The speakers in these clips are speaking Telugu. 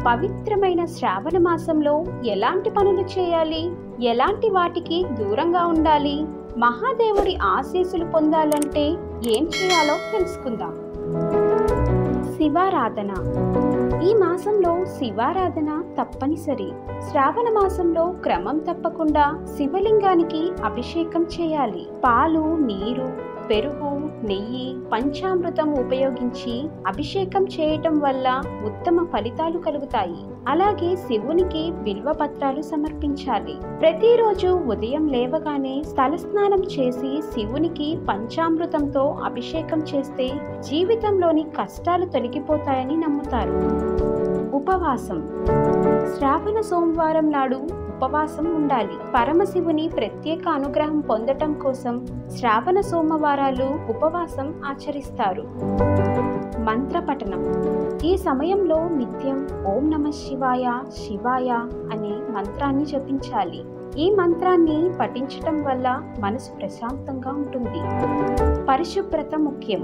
పవిత్రమైన శ్రావణ మాసంలో ఎలాంటి పనులు చేయాలి, ఎలాంటి వాటికి దూరంగా ఉండాలి, మహాదేవుడి ఆశీస్సులు పొందాలంటే ఏం చేయాలో తెలుసుకుందాం. శివారాధన. ఈ మాసంలో శివారాధన తప్పనిసరి. శ్రావణ మాసంలో క్రమం తప్పకుండా శివలింగానికి అభిషేకం చేయాలి. పాలు, నీరు, పెరుగు, నెయ్యి, పంచామృతం ఉపయోగించి అభిషేకం చేయటం వల్ల ఉత్తమ ఫలితాలు కలుగుతాయి. అలాగే శివునికి బిల్వ పత్రాలు సమర్పించాలి. ప్రతిరోజు ఉదయం లేవగానే తలస్నానం చేసి శివునికి పంచామృతంతో అభిషేకం చేస్తే జీవితంలోని కష్టాలు తొలగిపోతాయని నమ్ముతారు. ఉపవాసం. శ్రావణ సోమవారం నాడు ఉపవాసం ఉండాలి. పరమశివుని ప్రత్యేక అనుగ్రహం పొందటం కోసం శ్రావణ సోమవారాలు ఉపవాసం ఆచరిస్తారు. మంత్రపఠనం. ఈ సమయంలో నిత్యం ఓం నమః శివాయ శివాయ అనే మంత్రాన్ని జపించాలి. ఈ మంత్రాన్ని పఠించటం వల్ల మనసు ప్రశాంతంగా ఉంటుంది. పరిశుభ్రత ముఖ్యం.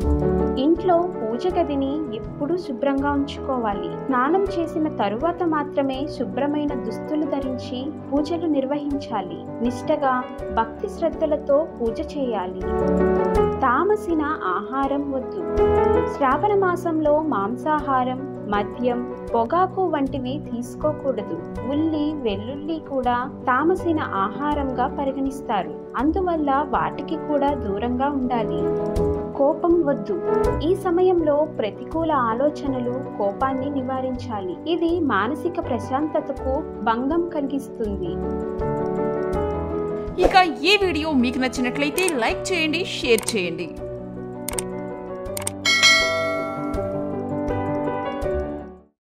ఇంట్లో పూజ గదిని ఎప్పుడూ శుభ్రంగా ఉంచుకోవాలి. స్నానం చేసిన తరువాత మాత్రమే శుభ్రమైన దుస్తులు ధరించి పూజలు నిర్వహించాలి. నిష్టగా, భక్తి శ్రద్ధలతో పూజ చేయాలి. తామసిన ఆహారం వద్దు. శ్రావణ మాసంలో మాంసాహారం, మద్యం, పొగాకు వంటివి తీసుకోకూడదు. ఉల్లి, వెల్లుల్లి కూడా తామసిన ఆహారంగా పరిగణిస్తారు. అందువల్ల వాటికి కూడా దూరంగా ఉండాలి. కోపం వద్దు. ఈ సమయంలో ప్రతికూల ఆలోచనలు, కోపాన్ని నివారించాలి. ఇది మానసిక ప్రశాంతతకు భంగం కలిగిస్తుంది. ఇక ఈ వీడియో మీకు నచ్చినట్లయితే లైక్ చేయండి, షేర్ చేయండి.